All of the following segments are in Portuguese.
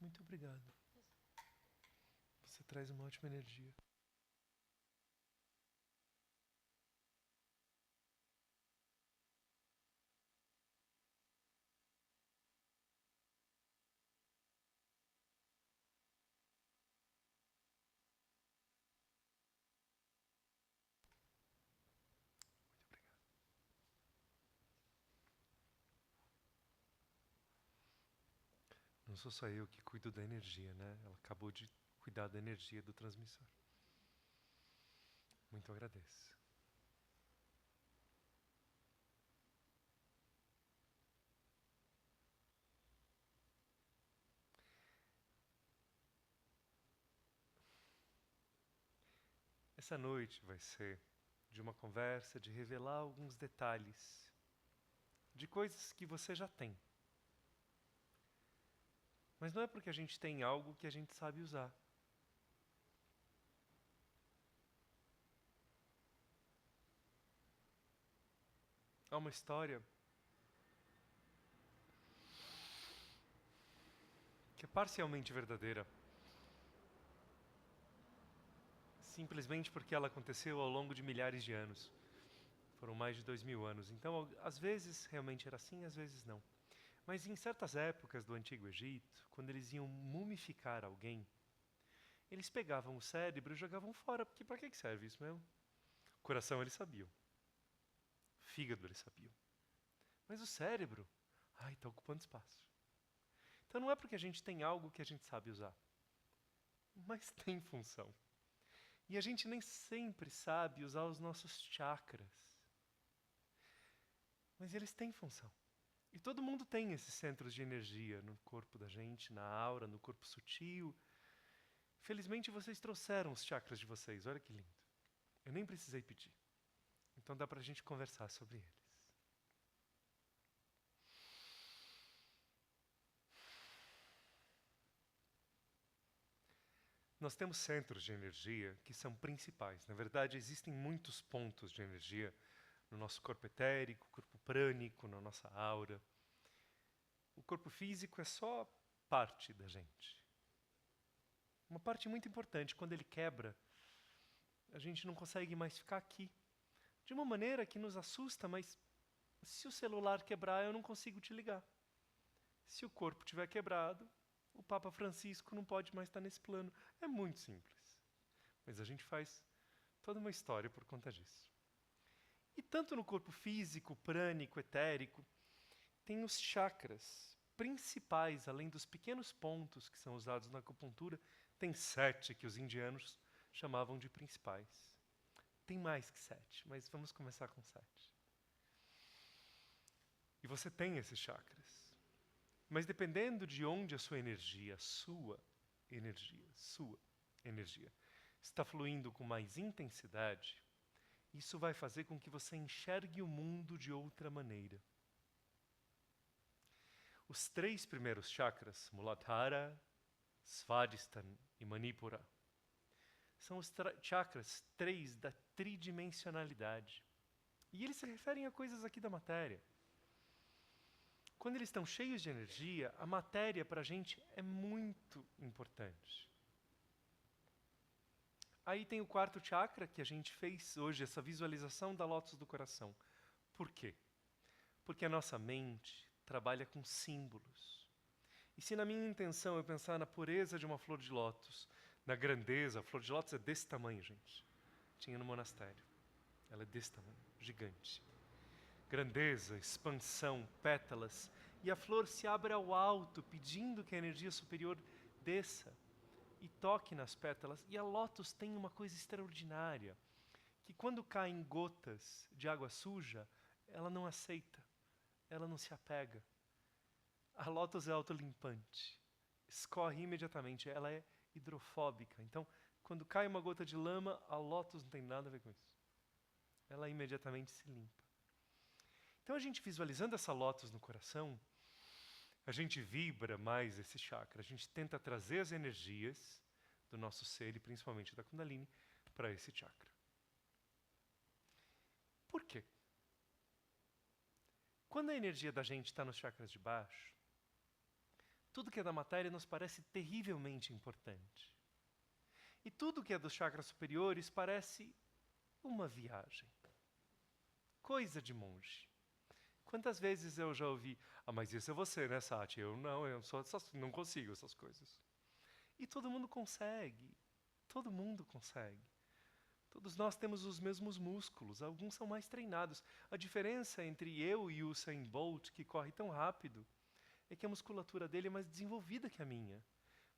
Muito obrigado. Você traz uma ótima energia. Não sou só eu que cuido da energia, né? Ela acabou de cuidar da energia do transmissor. Muito agradeço. Essa noite vai ser de uma conversa de revelar alguns detalhes de coisas que você já tem. Mas não é porque a gente tem algo que a gente sabe usar. Há uma história que é parcialmente verdadeira, simplesmente porque ela aconteceu ao longo de milhares de anos. Foram mais de 2000 anos. Então, às vezes realmente era assim, às vezes não. Mas em certas épocas do Antigo Egito, quando eles iam mumificar alguém, eles pegavam o cérebro e jogavam fora, porque para que serve isso mesmo? O coração eles sabiam. O fígado eles sabiam. Mas o cérebro, está ocupando espaço. Então não é porque a gente tem algo que a gente sabe usar, mas tem função. E a gente nem sempre sabe usar os nossos chakras. Mas eles têm função. E todo mundo tem esses centros de energia no corpo da gente, na aura, no corpo sutil. Felizmente vocês trouxeram os chakras de vocês, olha que lindo. Eu nem precisei pedir. Então dá pra gente conversar sobre eles. Nós temos centros de energia que são principais. Na verdade, existem muitos pontos de energia no nosso corpo etérico, corpo prânico, na nossa aura. O corpo físico é só parte da gente. Uma parte muito importante. Quando ele quebra, a gente não consegue mais ficar aqui. De uma maneira que nos assusta, mas se o celular quebrar, eu não consigo te ligar. Se o corpo tiver quebrado, o Papa Francisco não pode mais estar nesse plano. É muito simples. Mas a gente faz toda uma história por conta disso. E tanto no corpo físico, prânico, etérico, tem os chakras principais, além dos pequenos pontos que são usados na acupuntura, tem 7 que os indianos chamavam de principais. Tem mais que 7, mas vamos começar com 7. E você tem esses chakras. Mas dependendo de onde a sua energia, está fluindo com mais intensidade, isso vai fazer com que você enxergue o mundo de outra maneira. Os 3 primeiros chakras, Muladhara, Svadhisthana e Manipura, são os chakras 3 da tridimensionalidade. E eles se referem a coisas aqui da matéria. Quando eles estão cheios de energia, a matéria para a gente é muito importante. Aí tem o 4º chakra, que a gente fez hoje, essa visualização da lótus do coração. Por quê? Porque a nossa mente trabalha com símbolos. E se na minha intenção eu pensar na pureza de uma flor de lótus, na grandeza, a flor de lótus é desse tamanho, gente. Tinha no monastério. Ela é desse tamanho, gigante. Grandeza, expansão, pétalas, e a flor se abre ao alto, pedindo que a energia superior desça e toque nas pétalas. E a lótus tem uma coisa extraordinária, que quando caem gotas de água suja, ela não aceita, ela não se apega. A lótus é autolimpante, escorre imediatamente, ela é hidrofóbica. Então, quando cai uma gota de lama, a lótus não tem nada a ver com isso. Ela imediatamente se limpa. Então, a gente visualizando essa lótus no coração, a gente vibra mais esse chakra, a gente tenta trazer as energias do nosso ser, e principalmente da Kundalini, para esse chakra. Por quê? Quando a energia da gente está nos chakras de baixo, Tudo que é da matéria nos parece terrivelmente importante. E tudo que é dos chakras superiores parece uma viagem. Coisa de monge. Quantas vezes eu já ouvi, mas isso é você, né, Sati? Eu não consigo essas coisas. E todo mundo consegue. Todo mundo consegue. Todos nós temos os mesmos músculos, alguns são mais treinados. A diferença entre eu e o Usain Bolt, que corre tão rápido, é que a musculatura dele é mais desenvolvida que a minha.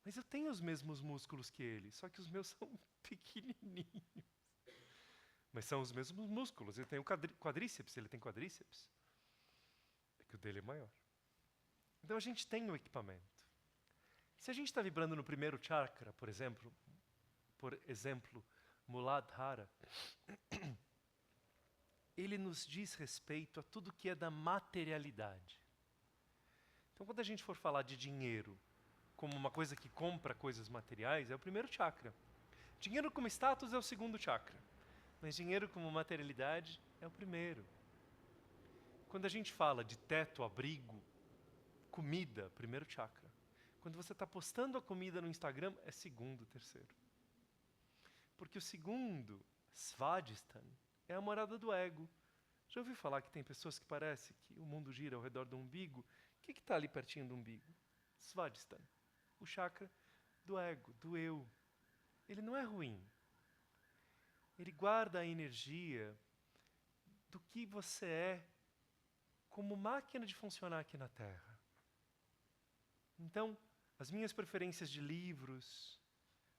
Mas eu tenho os mesmos músculos que ele, só que os meus são pequenininhos. Mas são os mesmos músculos. Eu tenho quadríceps, ele tem quadríceps. É que o dele é maior. Então a gente tem o equipamento. Se a gente está vibrando no primeiro chakra, por exemplo, Muladhara, ele nos diz respeito a tudo que é da materialidade. Então, quando a gente for falar de dinheiro como uma coisa que compra coisas materiais, é o primeiro chakra. Dinheiro como status é o segundo chakra. Mas dinheiro como materialidade é o primeiro. Quando a gente fala de teto, abrigo, comida, primeiro chakra. Quando você está postando a comida no Instagram, é segundo, terceiro. Porque o segundo, Svadhisthana, é a morada do ego. Já ouviu falar que tem pessoas que parece que o mundo gira ao redor do umbigo? O que está ali pertinho do umbigo? Svadhisthana, o chakra do ego, do eu. Ele não é ruim. Ele guarda a energia do que você é como máquina de funcionar aqui na Terra. Então, as minhas preferências de livros,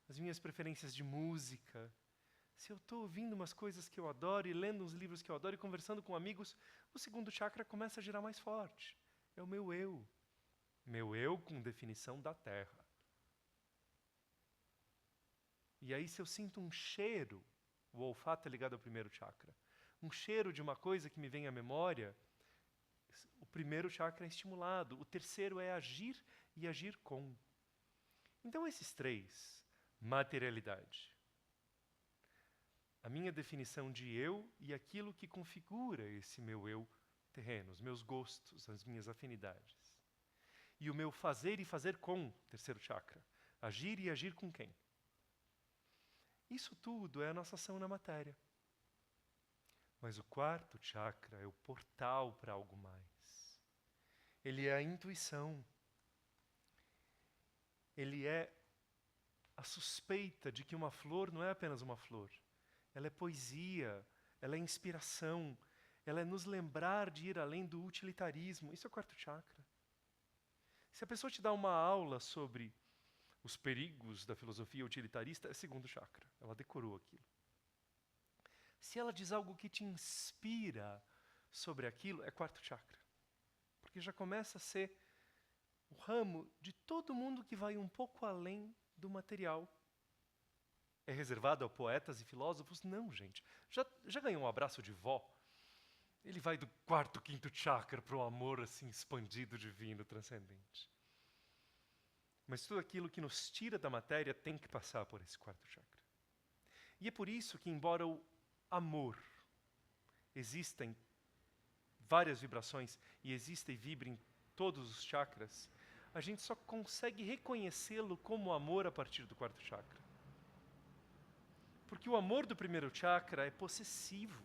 as minhas preferências de música, se eu estou ouvindo umas coisas que eu adoro e lendo uns livros que eu adoro e conversando com amigos, o segundo chakra começa a girar mais forte. É o meu eu. Meu eu com definição da Terra. E aí, se eu sinto um cheiro, o olfato é ligado ao primeiro chakra, um cheiro de uma coisa que me vem à memória, o primeiro chakra é estimulado. O terceiro é agir e agir com. Então, esses três, materialidade, a minha definição de eu e aquilo que configura esse meu eu terreno, os meus gostos, as minhas afinidades. E o meu fazer e fazer com, terceiro chakra, agir e agir com quem? Isso tudo é a nossa ação na matéria. Mas o quarto chakra é o portal para algo mais. Ele é a intuição. Ele é a suspeita de que uma flor não é apenas uma flor. Ela é poesia, ela é inspiração, ela é nos lembrar de ir além do utilitarismo. Isso é o quarto chakra. Se a pessoa te dá uma aula sobre os perigos da filosofia utilitarista, é segundo chakra. Ela decorou aquilo. Se ela diz algo que te inspira sobre aquilo, é quarto chakra. Porque já começa a ser o ramo de todo mundo que vai um pouco além do material. É reservado a poetas e filósofos? Não, gente. Já ganhou um abraço de vó? Ele vai do quarto, quinto chakra para o amor assim expandido, divino, transcendente. Mas tudo aquilo que nos tira da matéria tem que passar por esse quarto chakra. E é por isso que, embora o amor existem várias vibrações e exista e vibra em todos os chakras, a gente só consegue reconhecê-lo como amor a partir do quarto chakra. Porque o amor do primeiro chakra é possessivo.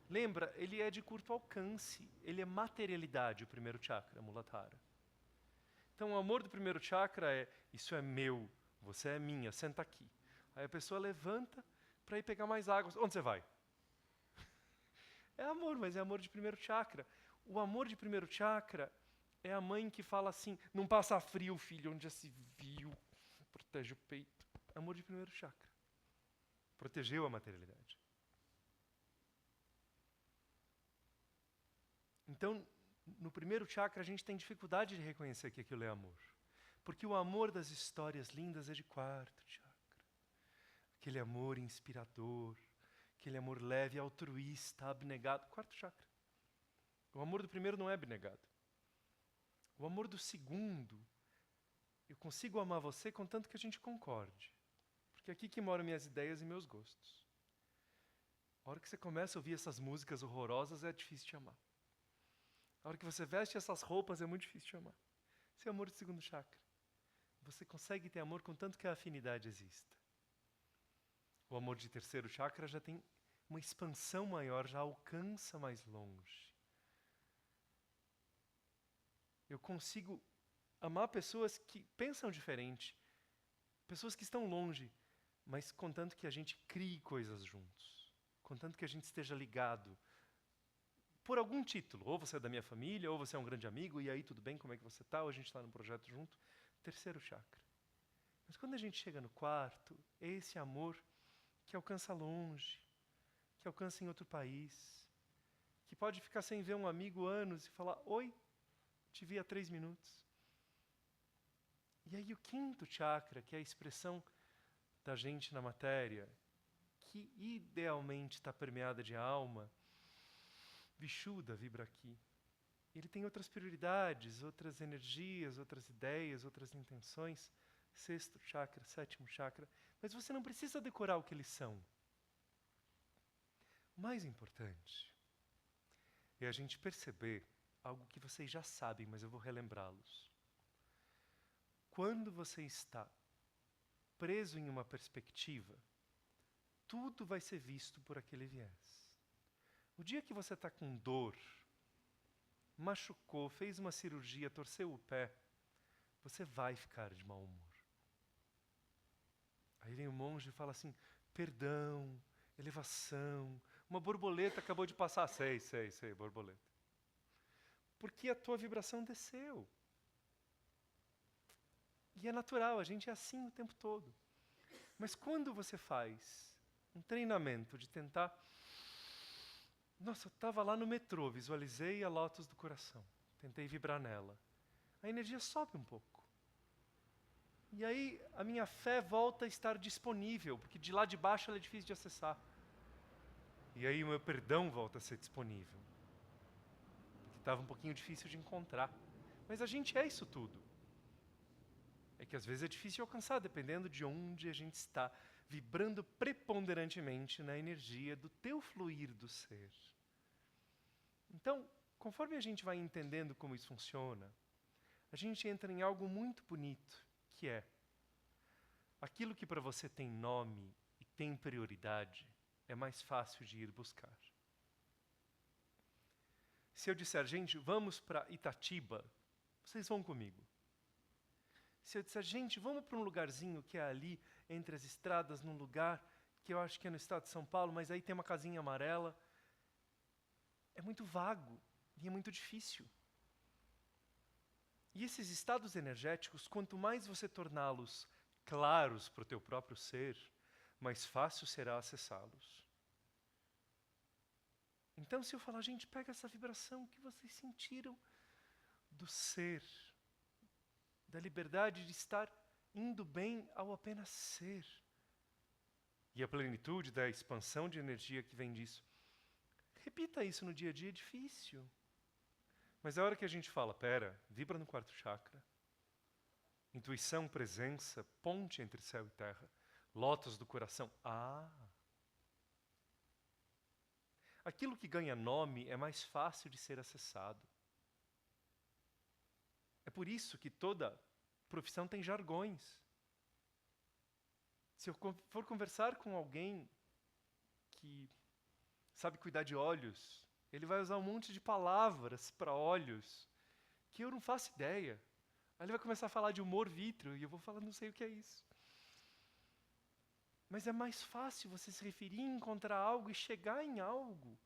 Lembra, ele é de curto alcance, ele é materialidade, o primeiro chakra, Muladhara. Então o amor do primeiro chakra é, isso é meu, você é minha, senta aqui. Aí a pessoa levanta para ir pegar mais água. Onde você vai? É amor, mas é amor de primeiro chakra. O amor de primeiro chakra é a mãe que fala assim, não passa frio, filho, onde já se viu, protege o peito. Amor de primeiro chakra. Protegeu a materialidade. Então, no primeiro chakra, a gente tem dificuldade de reconhecer que aquilo é amor. Porque o amor das histórias lindas é de quarto chakra. Aquele amor inspirador, aquele amor leve, altruísta, abnegado. Quarto chakra. O amor do primeiro não é abnegado. O amor do segundo, eu consigo amar você contanto que a gente concorde. Porque é aqui que moram minhas ideias e meus gostos. A hora que você começa a ouvir essas músicas horrorosas, é difícil te amar. A hora que você veste essas roupas, é muito difícil te amar. Esse é o amor do segundo chakra. Você consegue ter amor contanto que a afinidade exista. O amor de terceiro chakra já tem uma expansão maior, já alcança mais longe. Eu consigo amar pessoas que pensam diferente, pessoas que estão longe, mas contanto que a gente crie coisas juntos, contanto que a gente esteja ligado por algum título. Ou você é da minha família, ou você é um grande amigo, e aí tudo bem, como é que você está? Ou a gente está num projeto junto. Terceiro chakra. Mas quando a gente chega no quarto, é esse amor que alcança longe, que alcança em outro país, que pode ficar sem ver um amigo anos e falar, oi, te vi há 3 minutos. E aí o quinto chakra, que é a expressão da gente na matéria, que idealmente está permeada de alma, Vishuddha vibra aqui. Ele tem outras prioridades, outras energias, outras ideias, outras intenções. Sexto chakra, sétimo chakra. Mas você não precisa decorar o que eles são. O mais importante é a gente perceber algo que vocês já sabem, mas eu vou relembrá-los. Quando você está preso em uma perspectiva, tudo vai ser visto por aquele viés. O dia que você está com dor, machucou, fez uma cirurgia, torceu o pé, você vai ficar de mau humor. Aí vem o monge e fala assim, perdão, elevação, uma borboleta acabou de passar, sei, borboleta. Porque a tua vibração desceu. E é natural, a gente é assim o tempo todo. Mas quando você faz um treinamento de tentar... Nossa, eu estava lá no metrô, visualizei a lótus do coração, tentei vibrar nela. A energia sobe um pouco. E aí a minha fé volta a estar disponível, porque de lá de baixo ela é difícil de acessar. E aí o meu perdão volta a ser disponível, porque estava um pouquinho difícil de encontrar. Mas a gente é isso tudo. É que às vezes é difícil de alcançar, dependendo de onde a gente está, vibrando preponderantemente na energia do teu fluir do ser. Então, conforme a gente vai entendendo como isso funciona, a gente entra em algo muito bonito, que é aquilo que para você tem nome e tem prioridade, é mais fácil de ir buscar. Se eu disser, gente, vamos para Itatiba, vocês vão comigo. Se eu disser, gente, vamos para um lugarzinho que é ali, entre as estradas, num lugar que eu acho que é no estado de São Paulo, mas aí tem uma casinha amarela, é muito vago e é muito difícil. E esses estados energéticos, quanto mais você torná-los claros para o teu próprio ser, mais fácil será acessá-los. Então, se eu falar, gente, pega essa vibração que vocês sentiram do ser, da liberdade de estar indo bem ao apenas ser. E a plenitude da expansão de energia que vem disso. Repita isso no dia a dia, é difícil. Mas a hora que a gente fala, pera, vibra no quarto chakra. Intuição, presença, ponte entre céu e terra. Lótus do coração. Aquilo que ganha nome é mais fácil de ser acessado. É por isso que toda profissão tem jargões. Se eu for conversar com alguém que sabe cuidar de olhos, ele vai usar um monte de palavras para olhos que eu não faço ideia. Aí ele vai começar a falar de humor vítreo e eu vou falar, não sei o que é isso. Mas é mais fácil você se referir, encontrar algo e chegar em algo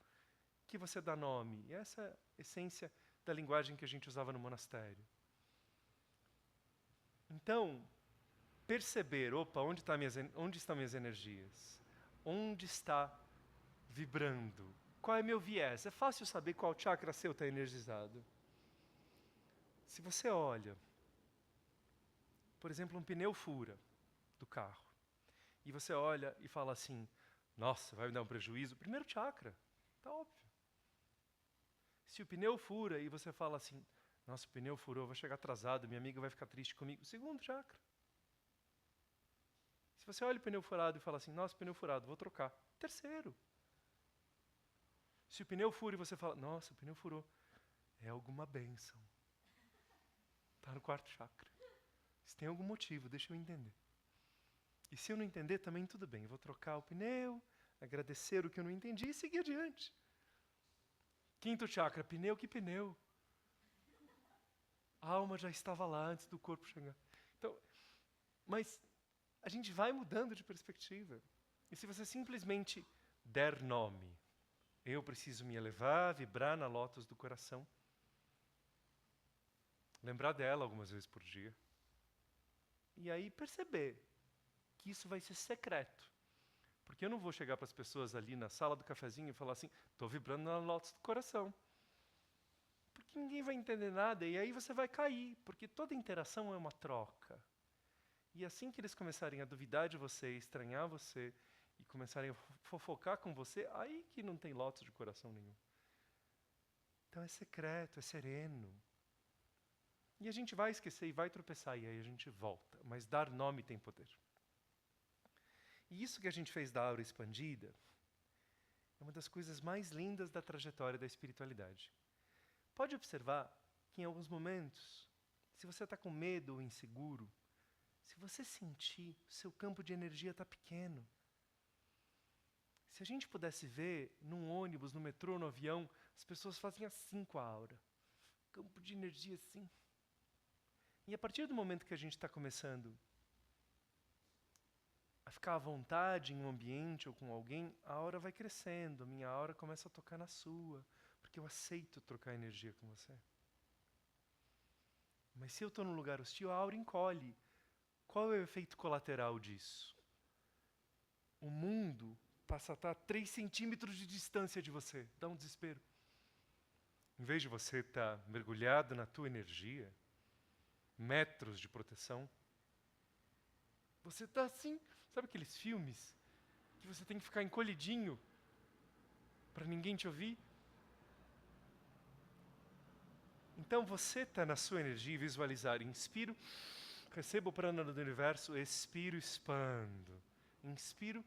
que você dá nome. E essa é a essência da linguagem que a gente usava no monastério. Então, perceber, opa, onde estão minhas energias? Onde está vibrando? Qual é meu viés? É fácil saber qual chakra seu está energizado. Se você olha, por exemplo, um pneu fura do carro, e você olha e fala assim, nossa, vai me dar um prejuízo. Primeiro chakra, tá óbvio. Se o pneu fura e você fala assim, nossa, o pneu furou, eu vou chegar atrasado, minha amiga vai ficar triste comigo. Segundo chakra. Se você olha o pneu furado e fala assim, nossa, pneu furado, vou trocar. Terceiro. Se o pneu fura e você fala, nossa, o pneu furou, é alguma bênção. Está no quarto chakra. Se tem algum motivo, deixa eu entender. E se eu não entender, também tudo bem. Eu vou trocar o pneu, agradecer o que eu não entendi e seguir adiante. Quinto chakra, pneu, que pneu? A alma já estava lá antes do corpo chegar. Então, mas a gente vai mudando de perspectiva. E se você simplesmente der nome, eu preciso me elevar, vibrar na lótus do coração, lembrar dela algumas vezes por dia, e aí perceber que isso vai ser secreto. Porque eu não vou chegar para as pessoas ali na sala do cafezinho e falar assim, estou vibrando na lótus do coração. Porque ninguém vai entender nada e aí você vai cair, porque toda interação é uma troca. E assim que eles começarem a duvidar de você, estranhar você, e começarem a fofocar com você, aí que não tem lótus de coração nenhum. Então é secreto, é sereno. E a gente vai esquecer e vai tropeçar, e aí a gente volta. Mas dar nome tem poder. E isso que a gente fez da aura expandida é uma das coisas mais lindas da trajetória da espiritualidade. Pode observar que em alguns momentos, se você está com medo ou inseguro, se você sentir, o seu campo de energia está pequeno. Se a gente pudesse ver num ônibus, no metrô, no avião, as pessoas fazem assim com a aura. Campo de energia assim. E a partir do momento que a gente está começando a ficar à vontade em um ambiente ou com alguém, a aura vai crescendo, a minha aura começa a tocar na sua, porque eu aceito trocar energia com você. Mas se eu estou num lugar hostil, a aura encolhe. Qual é o efeito colateral disso? O mundo passa a estar a 3 centímetros de distância de você. Dá um desespero. Em vez de você estar mergulhado na tua energia, metros de proteção, você está assim, sabe aqueles filmes que você tem que ficar encolhidinho para ninguém te ouvir? Então você está na sua energia e visualizar, inspiro, recebo o prana do universo, expiro, expando. Inspiro,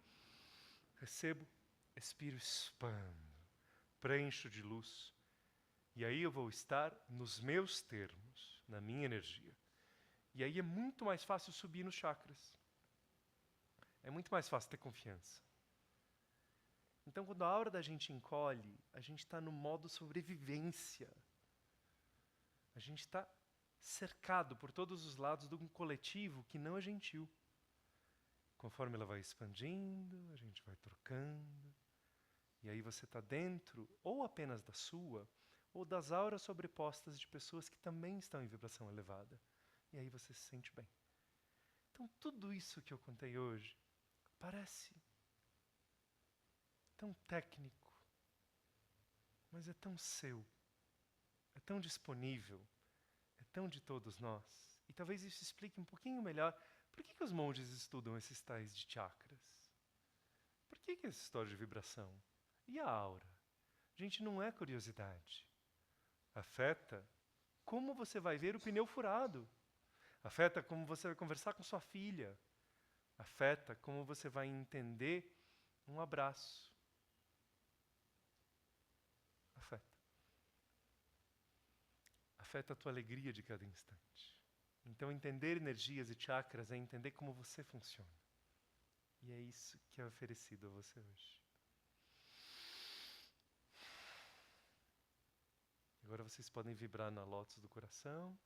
recebo, expiro, expando. Preencho de luz. E aí eu vou estar nos meus termos, na minha energia. E aí é muito mais fácil subir nos chakras. É muito mais fácil ter confiança. Então, quando a aura da gente encolhe, a gente está no modo sobrevivência. A gente está cercado por todos os lados de um coletivo que não é gentil. Conforme ela vai expandindo, a gente vai trocando. E aí você está dentro, ou apenas da sua, ou das auras sobrepostas de pessoas que também estão em vibração elevada. E aí você se sente bem. Então, tudo isso que eu contei hoje parece tão técnico, mas é tão seu, é tão disponível, é tão de todos nós. E talvez isso explique um pouquinho melhor por que os monges estudam esses tais de chakras. Por que essa história de vibração? E a aura? Gente, não é curiosidade. Afeta como você vai ver o pneu furado. Afeta como você vai conversar com sua filha. Afeta como você vai entender um abraço. Afeta. Afeta a tua alegria de cada instante. Então, entender energias e chakras é entender como você funciona. E é isso que é oferecido a você hoje. Agora vocês podem vibrar na lótus do coração,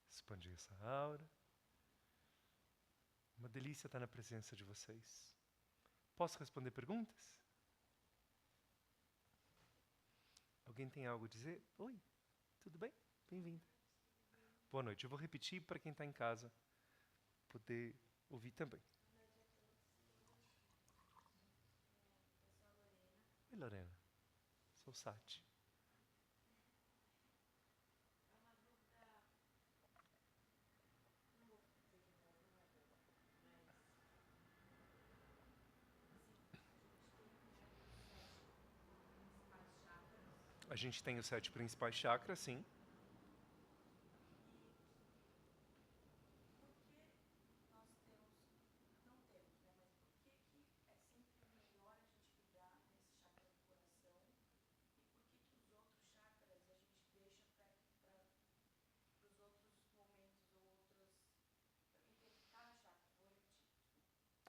expandir essa aura. Uma delícia estar na presença de vocês. Posso responder perguntas? Alguém tem algo a dizer? Oi, tudo bem? Bem-vindo. Boa noite. Eu vou repetir para quem está em casa poder ouvir também. Oi, Lorena. Sou Sati. A gente tem os 7 principais chakras, sim.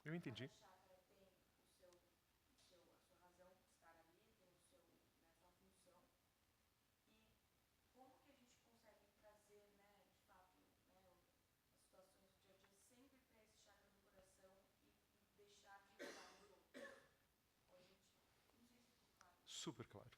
Eu entendi. Super claro.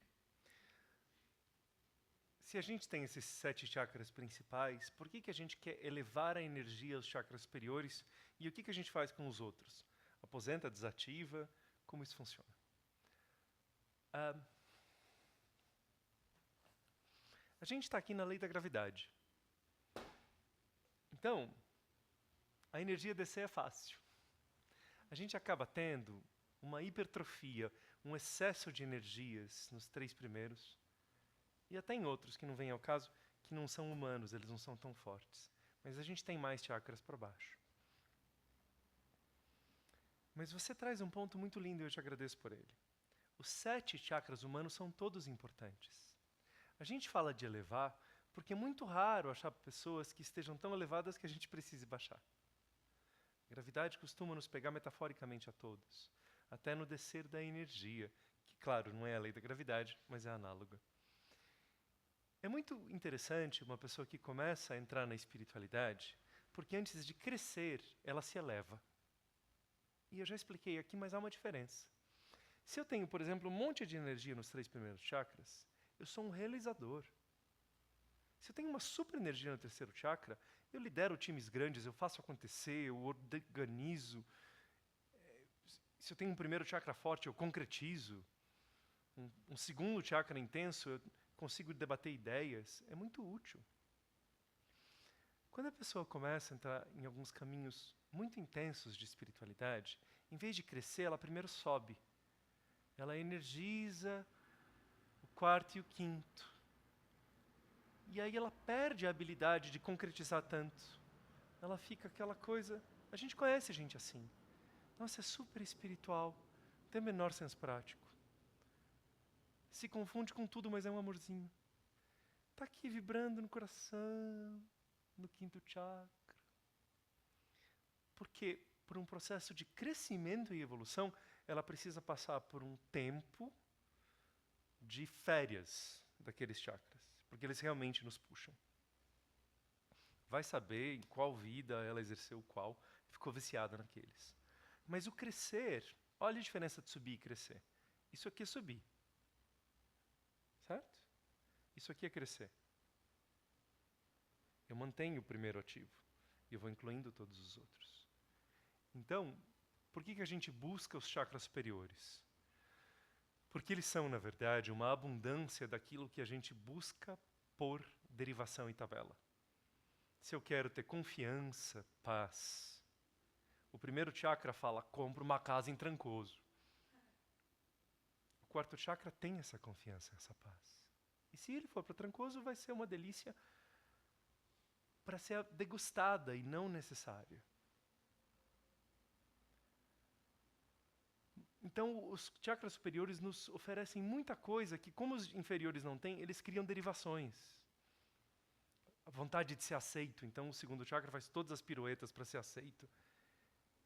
Se a gente tem esses 7 chakras principais, por que a gente quer elevar a energia aos chakras superiores e o que a gente faz com os outros? Aposenta, desativa? Como isso funciona? A gente está aqui na lei da gravidade. Então, a energia descer é fácil. A gente acaba tendo uma hipertrofia, um excesso de energias nos 3 primeiros, e até em outros que não vêm ao caso, que não são humanos, eles não são tão fortes. Mas a gente tem mais chakras para baixo. Mas você traz um ponto muito lindo e eu te agradeço por ele. Os 7 chakras humanos são todos importantes. A gente fala de elevar porque é muito raro achar pessoas que estejam tão elevadas que a gente precise baixar. A gravidade costuma nos pegar metaforicamente a todos, até no descer da energia, que, claro, não é a lei da gravidade, mas é análoga. É muito interessante uma pessoa que começa a entrar na espiritualidade, porque antes de crescer, ela se eleva. E eu já expliquei aqui, mas há uma diferença. Se eu tenho, por exemplo, um monte de energia nos 3 primeiros chakras, eu sou um realizador. Se eu tenho uma super energia no 3º chakra, eu lidero times grandes, eu faço acontecer, eu organizo. Se eu tenho um 1º chakra forte, eu concretizo. Um 2º chakra intenso, eu consigo debater ideias. É muito útil. Quando a pessoa começa a entrar em alguns caminhos muito intensos de espiritualidade, em vez de crescer, ela primeiro sobe. Ela energiza o 4º e o 5º. E aí ela perde a habilidade de concretizar tanto. Ela fica aquela coisa... A gente conhece gente assim. Nossa, é super espiritual. Não tem o menor senso prático. Se confunde com tudo, mas é um amorzinho. Está aqui vibrando no coração, no 5º chakra. Porque, por um processo de crescimento e evolução, ela precisa passar por um tempo de férias daqueles chakras. Porque eles realmente nos puxam. Vai saber em qual vida ela exerceu qual, ficou viciada naqueles. Mas o crescer, olha a diferença de subir e crescer. Isso aqui é subir. Certo? Isso aqui é crescer. Eu mantenho o primeiro ativo e eu vou incluindo todos os outros. Então, por que a gente busca os chakras superiores? Porque eles são, na verdade, uma abundância daquilo que a gente busca por derivação e tabela. Se eu quero ter confiança, paz. O 1º chakra fala, compra uma casa em Trancoso. O 4º chakra tem essa confiança, essa paz. E se ele for para Trancoso, vai ser uma delícia para ser degustada e não necessária. Então, os chakras superiores nos oferecem muita coisa que, como os inferiores não têm, eles criam derivações. A vontade de ser aceito. Então, o 2º chakra faz todas as piruetas para ser aceito.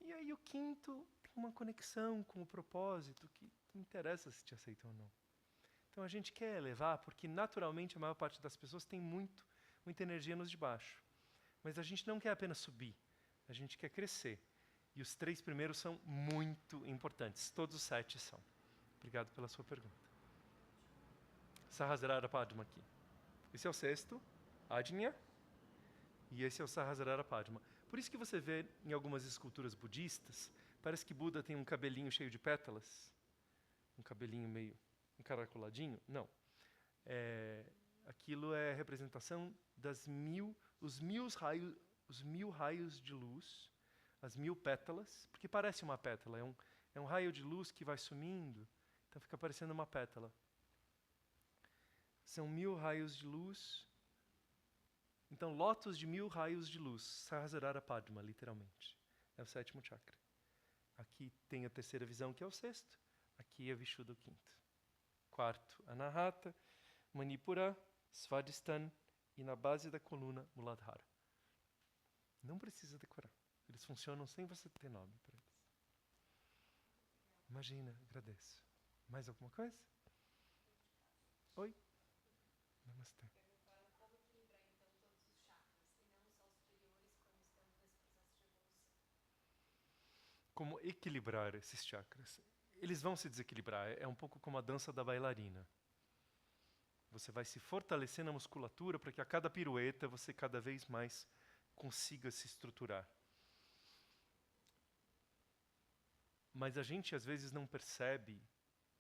E aí, o 5º tem uma conexão com o propósito que não interessa se te aceita ou não. Então, a gente quer elevar porque, naturalmente, a maior parte das pessoas tem muita energia nos de baixo. Mas a gente não quer apenas subir. A gente quer crescer. E os 3 primeiros são muito importantes. Todos os 7 são. Obrigado pela sua pergunta. Sahasrara Padma aqui. Esse é o 6º, Ajna. E esse é o Sahasrara Padma. Por isso que você vê em algumas esculturas budistas, parece que Buda tem um cabelinho cheio de pétalas. Um cabelinho meio encaracoladinho. Não. Aquilo é representação dos 1000 raios de luz, as 1000 pétalas, porque parece uma pétala, é um raio de luz que vai sumindo, então fica parecendo uma pétala. São 1000 raios de luz, então lótus de 1000 raios de luz, Sahasrara Padma, literalmente, é o 7º chakra. Aqui tem a 3ª visão, que é o 6º, aqui é Vishuddha, o 5º. 4º, Anahata, Manipura, Svadhisthana e na base da coluna, Muladhara. Não precisa decorar. Eles funcionam sem você ter nome para eles. Imagina, agradeço. Mais alguma coisa? Oi? Namastê. Como equilibrar esses chakras? Eles vão se desequilibrar, é um pouco como a dança da bailarina. Você vai se fortalecer na musculatura para que a cada pirueta você cada vez mais consiga se estruturar. Mas a gente às vezes não percebe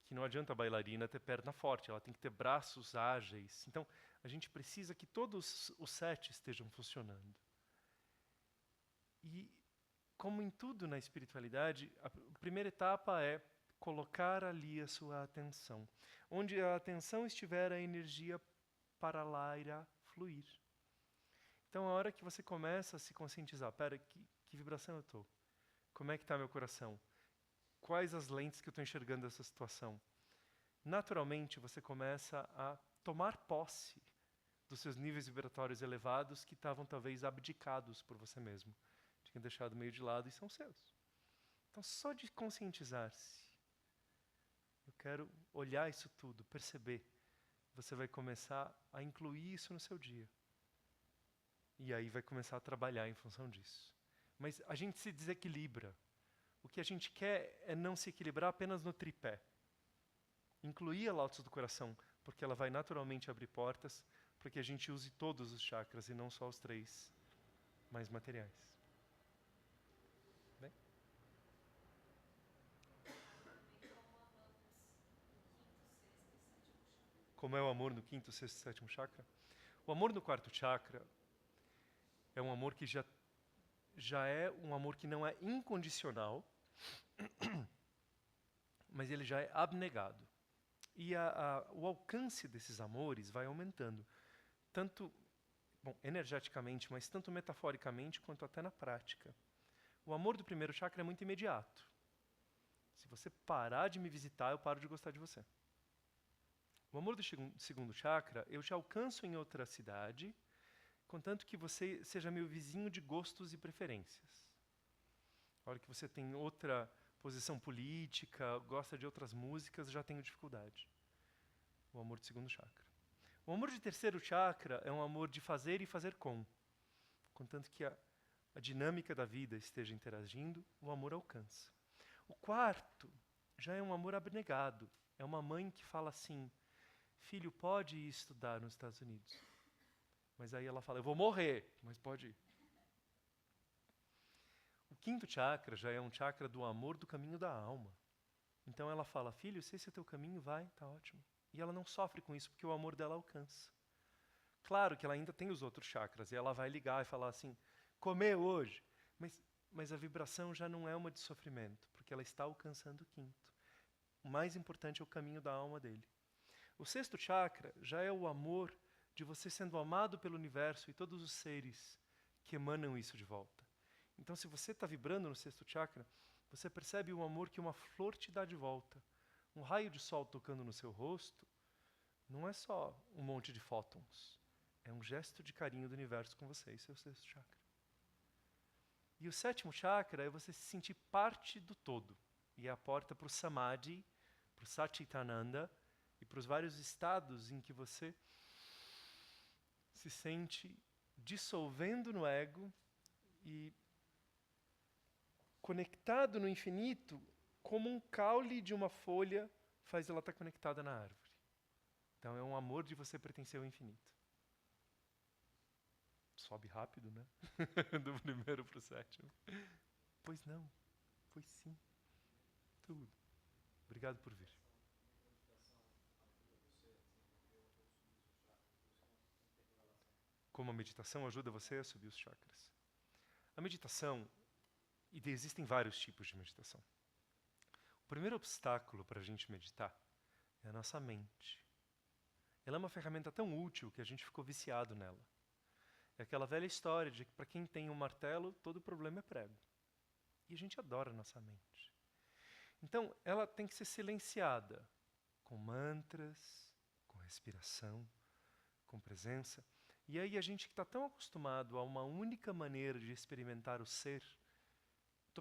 que não adianta a bailarina ter perna forte, ela tem que ter braços ágeis. Então, a gente precisa que todos os 7 estejam funcionando. E, como em tudo na espiritualidade, a primeira etapa é colocar ali a sua atenção. Onde a atenção estiver, a energia para lá irá fluir. Então, a hora que você começa a se conscientizar, pera, que vibração eu estou? Como é que está meu coração? Quais as lentes que eu estou enxergando dessa situação? Naturalmente, você começa a tomar posse dos seus níveis vibratórios elevados que estavam talvez abdicados por você mesmo. Tinha deixado meio de lado e são seus. Então, só de conscientizar-se, eu quero olhar isso tudo, perceber. Você vai começar a incluir isso no seu dia. E aí vai começar a trabalhar em função disso. Mas a gente se desequilibra. O que a gente quer é não se equilibrar apenas no tripé. Incluir a lótus do coração, porque ela vai naturalmente abrir portas para que a gente use todos os chakras e não só os 3 mais materiais. Bem? Como é o amor no 5º, 6º e 7º chakra? O amor no 4º chakra é um amor que já é um amor que não é incondicional, mas ele já é abnegado. E o alcance desses amores vai aumentando, tanto energeticamente, mas tanto metaforicamente quanto até na prática. O amor do 1º chakra é muito imediato. Se você parar de me visitar, eu paro de gostar de você. O amor do 2º chakra, eu te alcanço em outra cidade, contanto que você seja meu vizinho de gostos e preferências. A hora que você tem outra posição política, gosta de outras músicas, já tenho dificuldade. O amor do 2º chakra. O amor de 3º chakra é um amor de fazer e fazer com. Contanto que a dinâmica da vida esteja interagindo, o amor alcança. O 4º já é um amor abnegado. É uma mãe que fala assim, filho, pode ir estudar nos Estados Unidos. Mas aí ela fala, eu vou morrer, mas pode ir. O 5º chakra já é um chakra do amor do caminho da alma. Então ela fala, filho, se esse é teu caminho, vai, tá ótimo. E ela não sofre com isso, porque o amor dela alcança. Claro que ela ainda tem os outros chakras, e ela vai ligar e falar assim, comer hoje. Mas a vibração já não é uma de sofrimento, porque ela está alcançando o 5º. O mais importante é o caminho da alma dele. O 6º chakra já é o amor de você sendo amado pelo universo e todos os seres que emanam isso de volta. Então, se você está vibrando no 6º chakra, você percebe o amor que uma flor te dá de volta. Um raio de sol tocando no seu rosto não é só um monte de fótons. É um gesto de carinho do universo com você. Esse é o 6º chakra. E o 7º chakra é você se sentir parte do todo. E é a porta para o Samadhi, para o Satchitananda e para os vários estados em que você se sente dissolvendo no ego e conectado no infinito, como um caule de uma folha faz ela estar conectada na árvore. Então é um amor de você pertencer ao infinito. Sobe rápido, né? Do 1º para o 7º. Pois não, pois sim. Tudo. Obrigado por vir. Como a meditação ajuda você a subir os chakras? A meditação, e existem vários tipos de meditação. O primeiro obstáculo para a gente meditar é a nossa mente. Ela é uma ferramenta tão útil que a gente ficou viciado nela. É aquela velha história de que para quem tem um martelo, todo problema é prego. E a gente adora a nossa mente. Então, ela tem que ser silenciada com mantras, com respiração, com presença. E aí a gente que está tão acostumado a uma única maneira de experimentar o ser,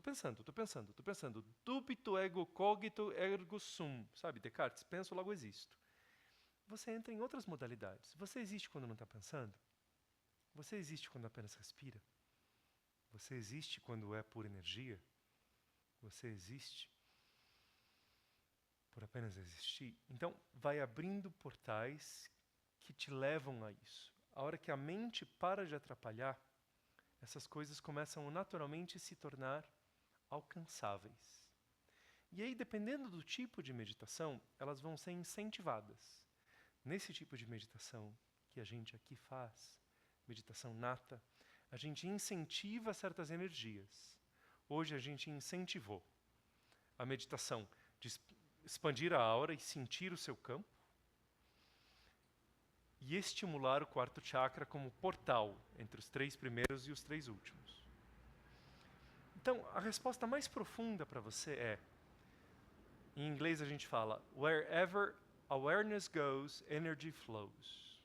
tô pensando. Dubito ego cogito ergo sum. Sabe, Descartes? Penso, logo existo. Você entra em outras modalidades. Você existe quando não está pensando? Você existe quando apenas respira? Você existe quando é pura energia? Você existe por apenas existir? Então, vai abrindo portais que te levam a isso. A hora que a mente para de atrapalhar, essas coisas começam naturalmente a se tornar alcançáveis. E aí, dependendo do tipo de meditação, elas vão ser incentivadas. Nesse tipo de meditação que a gente aqui faz, meditação nata, a gente incentiva certas energias. Hoje a gente incentivou a meditação de expandir a aura e sentir o seu campo e estimular o quarto chakra como portal entre os 3 primeiros e os 3 últimos. Então, a resposta mais profunda para você é, em inglês a gente fala, wherever awareness goes, energy flows.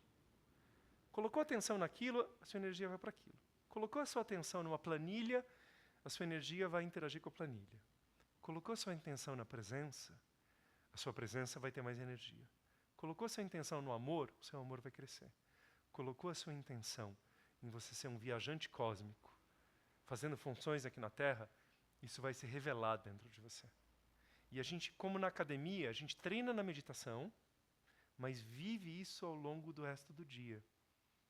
Colocou atenção naquilo, a sua energia vai para aquilo. Colocou a sua atenção numa planilha, a sua energia vai interagir com a planilha. Colocou a sua intenção na presença, a sua presença vai ter mais energia. Colocou a sua intenção no amor, o seu amor vai crescer. Colocou a sua intenção em você ser um viajante cósmico, fazendo funções aqui na Terra, isso vai se revelar dentro de você. E a gente, como na academia, a gente treina na meditação, mas vive isso ao longo do resto do dia.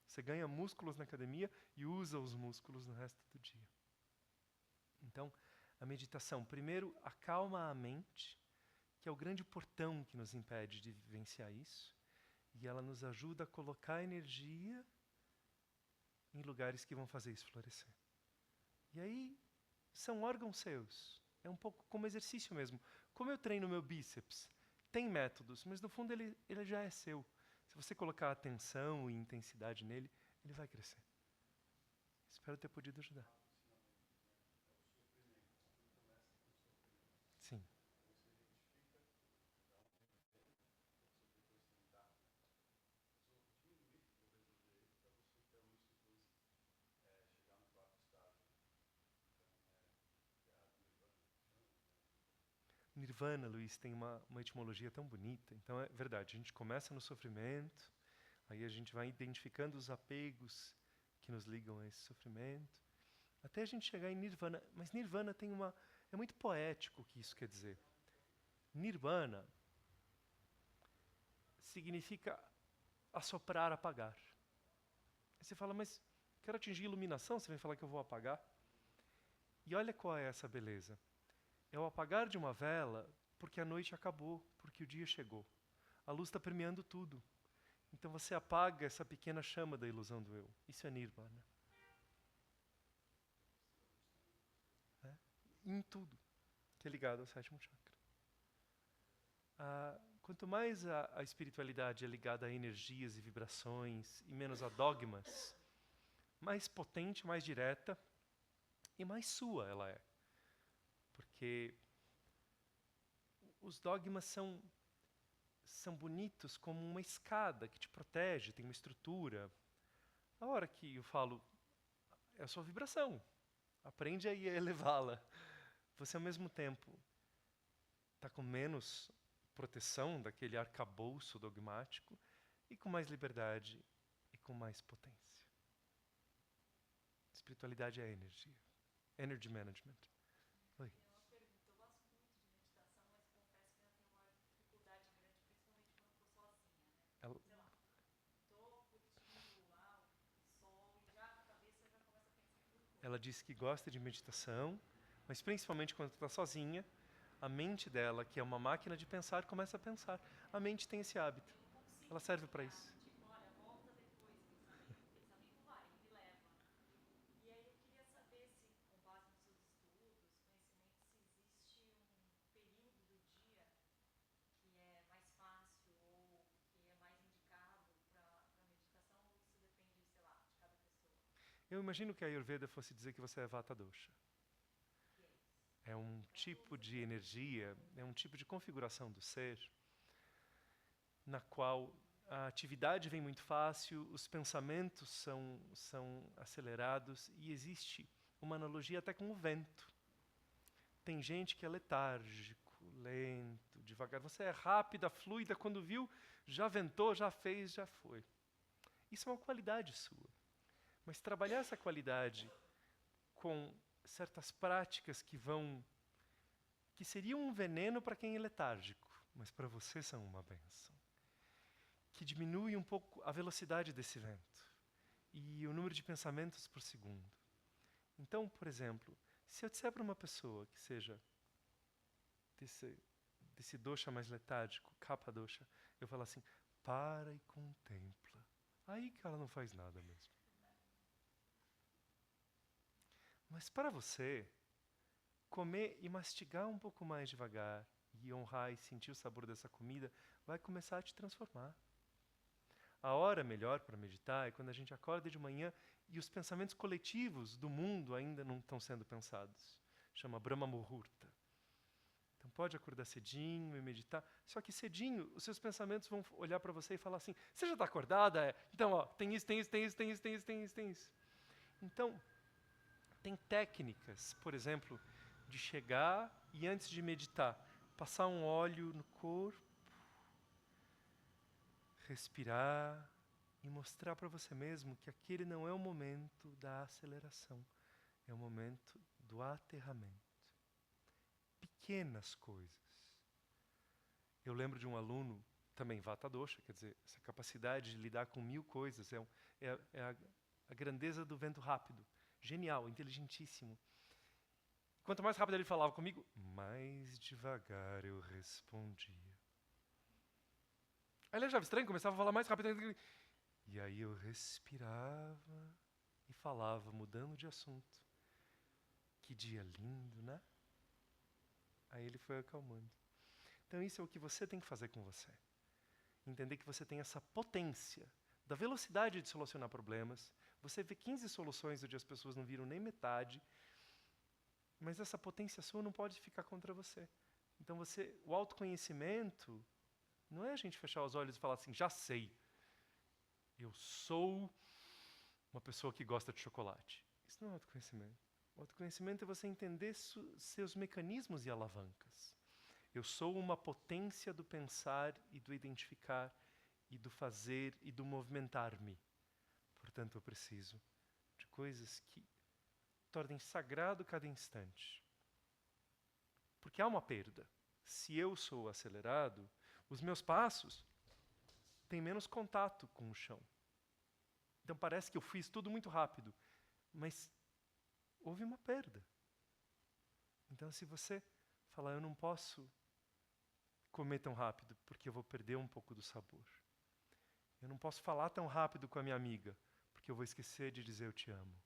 Você ganha músculos na academia e usa os músculos no resto do dia. Então, a meditação, primeiro, acalma a mente, que é o grande portão que nos impede de vivenciar isso, e ela nos ajuda a colocar energia em lugares que vão fazer isso florescer. E aí, são órgãos seus. É um pouco como exercício mesmo. Como eu treino meu bíceps? Tem métodos, mas no fundo ele já é seu. Se você colocar atenção e intensidade nele, ele vai crescer. Espero ter podido ajudar. Sim. Nirvana, Luiz, tem uma etimologia tão bonita. Então é verdade, a gente começa no sofrimento, aí a gente vai identificando os apegos que nos ligam a esse sofrimento, até a gente chegar em Nirvana. Mas Nirvana tem uma... É muito poético o que isso quer dizer. Nirvana significa assoprar, apagar. Aí você fala, mas quero atingir iluminação, você vem falar que eu vou apagar? E olha qual é essa beleza. É o apagar de uma vela porque a noite acabou, porque o dia chegou. A luz está permeando tudo. Então você apaga essa pequena chama da ilusão do eu. Isso é Nirvana. Né? Em tudo que é ligado ao 7º chakra. Quanto mais a espiritualidade é ligada a energias e vibrações e menos a dogmas, mais potente, mais direta e mais sua ela é. Porque os dogmas são bonitos como uma escada que te protege, tem uma estrutura. A hora que eu falo, é a sua vibração. Aprende aí a elevá-la. Você, ao mesmo tempo, está com menos proteção daquele arcabouço dogmático e com mais liberdade e com mais potência. Espiritualidade é energia. Energy management. Oi. Ela, ela disse que gosta de meditação, mas principalmente quando está sozinha, a mente dela, que é uma máquina de pensar, começa a pensar. A mente tem esse hábito. Ela serve para isso. Eu imagino que a Ayurveda fosse dizer que você é Vata Dosha. É um tipo de energia, é um tipo de configuração do ser, na qual a atividade vem muito fácil, os pensamentos são acelerados e existe uma analogia até com o vento. Tem gente que é letárgico, lento, devagar. Você é rápida, fluida, quando viu, já ventou, já fez, já foi. Isso é uma qualidade sua. Mas trabalhar essa qualidade com certas práticas que seriam um veneno para quem é letárgico, mas para você são uma bênção. Que diminui um pouco a velocidade desse vento e o número de pensamentos por segundo. Então, por exemplo, se eu disser para uma pessoa que seja desse dosha mais letárgico, kapha dosha, eu falo assim, para e contempla. Aí que ela não faz nada mesmo. Mas para você, comer e mastigar um pouco mais devagar e honrar e sentir o sabor dessa comida vai começar a te transformar. A hora melhor para meditar é quando a gente acorda de manhã e os pensamentos coletivos do mundo ainda não estão sendo pensados. Chama Brahma Muhurta. Então pode acordar cedinho e meditar, só que cedinho os seus pensamentos vão olhar para você e falar assim, você já está acordada? É. Então, ó, tem isso, tem isso, tem isso, tem isso, tem isso, tem isso, tem isso. Então, tem técnicas, por exemplo, de chegar e antes de meditar, passar um óleo no corpo, respirar e mostrar para você mesmo que aquele não é o momento da aceleração, é o momento do aterramento. Pequenas coisas. Eu lembro de um aluno, também Vata Dosha, quer dizer, essa capacidade de lidar com 1000 coisas, é a grandeza do vento rápido. Genial, inteligentíssimo. Quanto mais rápido ele falava comigo, mais devagar eu respondia. Aí ele achava estranho, começava a falar mais rápido. E aí eu respirava e falava, mudando de assunto. Que dia lindo, né? Aí ele foi acalmando. Então isso é o que você tem que fazer com você. Entender que você tem essa potência da velocidade de solucionar problemas. Você vê 15 soluções onde as pessoas não viram nem metade, mas essa potência sua não pode ficar contra você. Então o autoconhecimento não é a gente fechar os olhos e falar assim, já sei. Eu sou uma pessoa que gosta de chocolate. Isso não é autoconhecimento. O autoconhecimento é você entender seus mecanismos e alavancas. Eu sou uma potência do pensar e do identificar e do fazer e do movimentar-me. Portanto, eu preciso de coisas que tornem sagrado cada instante. Porque há uma perda. Se eu sou acelerado, os meus passos têm menos contato com o chão. Então parece que eu fiz tudo muito rápido, mas houve uma perda. Então se você falar, eu não posso comer tão rápido, porque eu vou perder um pouco do sabor. Eu não posso falar tão rápido com a minha amiga, porque eu vou esquecer de dizer eu te amo.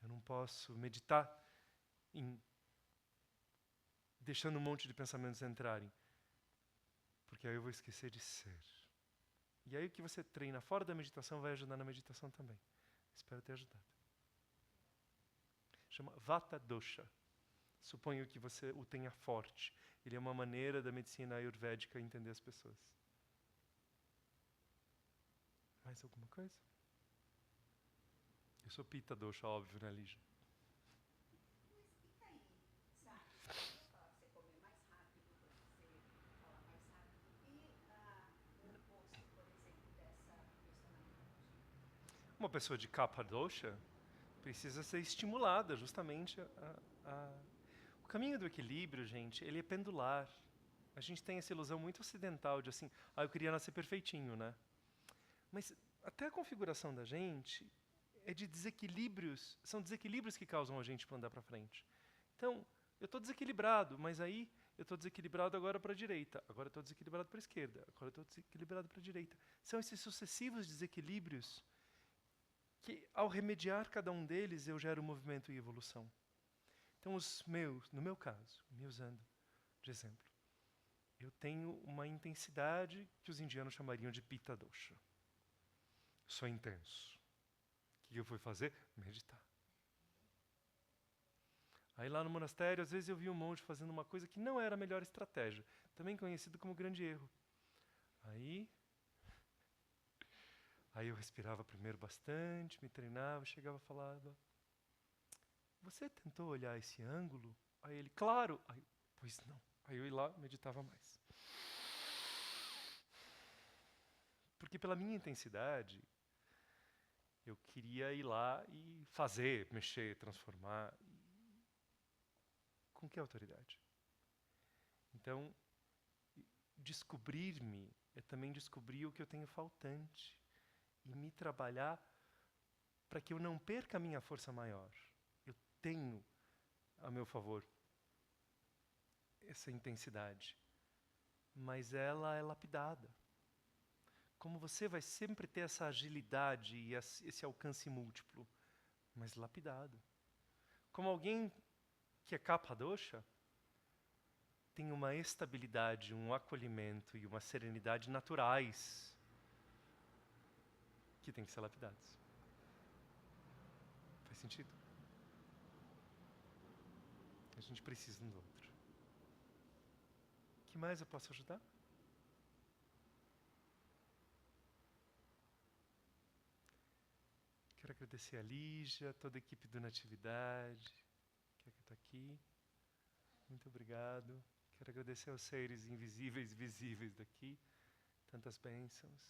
Eu não posso meditar deixando um monte de pensamentos entrarem, porque aí eu vou esquecer de ser. E aí o que você treina fora da meditação vai ajudar na meditação também. Espero ter ajudado. Chama Vata Dosha. Suponho que você o tenha forte. Ele é uma maneira da medicina ayurvédica entender as pessoas. Mais alguma coisa? Eu sou Pitta Dosha, óbvio, né, Lígia? Uma pessoa de Kapha Dosha precisa ser estimulada justamente O caminho do equilíbrio, gente, ele é pendular. A gente tem essa ilusão muito ocidental de assim, eu queria nascer perfeitinho, né? Mas até a configuração da gente é de desequilíbrios, são desequilíbrios que causam a gente para andar para frente. Então, eu estou desequilibrado, mas aí eu estou desequilibrado agora para a direita, agora eu estou desequilibrado para a esquerda, agora eu estou desequilibrado para a direita. São esses sucessivos desequilíbrios que, ao remediar cada um deles, eu gero movimento e evolução. Então, no meu caso, me usando de exemplo, eu tenho uma intensidade que os indianos chamariam de Pitta Dosha. Sou intenso. O que eu fui fazer? Meditar. Aí lá no monastério, às vezes eu vi um monge fazendo uma coisa que não era a melhor estratégia, também conhecido como grande erro. Aí eu respirava primeiro bastante, me treinava, chegava e falava, você tentou olhar esse ângulo? Aí ele, claro. Aí, pois não. Aí eu ia lá, meditava mais. Porque pela minha intensidade, eu queria ir lá e fazer, mexer, transformar. Com que autoridade? Então, descobrir-me é também descobrir o que eu tenho faltante e me trabalhar para que eu não perca a minha força maior. Eu tenho a meu favor essa intensidade, mas ela é lapidada. Como você vai sempre ter essa agilidade e esse alcance múltiplo, mas lapidado. Como alguém que é Kapadosha, tem uma estabilidade, um acolhimento e uma serenidade naturais que tem que ser lapidados. Faz sentido? A gente precisa um do outro. O que mais eu posso ajudar? Quero agradecer a Lígia, toda a equipe do Natividade, que está aqui. Muito obrigado. Quero agradecer aos seres invisíveis e visíveis daqui. Tantas bênçãos.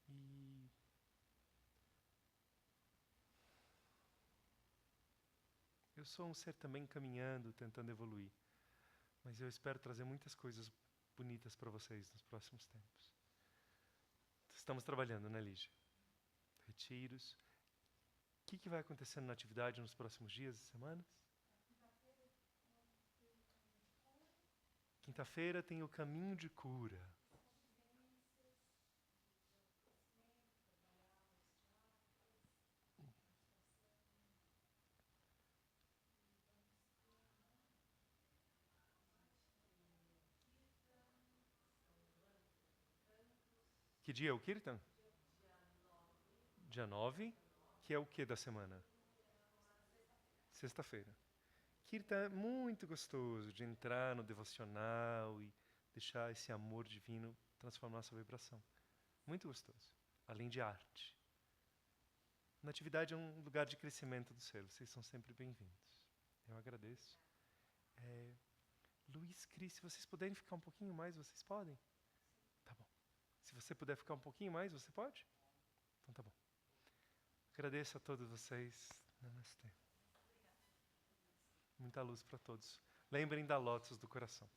E eu sou um ser também caminhando, tentando evoluir. Mas eu espero trazer muitas coisas bonitas para vocês nos próximos tempos. Estamos trabalhando, né, Lígia? Retiros. O que vai acontecer na atividade nos próximos dias e semanas? Quinta-feira tem o caminho de cura. Que dia é o Kirtan? Dia 9, que é o que da semana? Sexta-feira. Kirtan é muito gostoso de entrar no devocional e deixar esse amor divino transformar sua vibração. Muito gostoso. Além de arte. Natividade é um lugar de crescimento do ser. Vocês são sempre bem-vindos. Eu agradeço. Luiz, Cris, se vocês puderem ficar um pouquinho mais, vocês podem? Tá bom. Se você puder ficar um pouquinho mais, você pode? Então tá bom. Agradeço a todos vocês. Namastê. Muita luz para todos. Lembrem da Lótus do coração.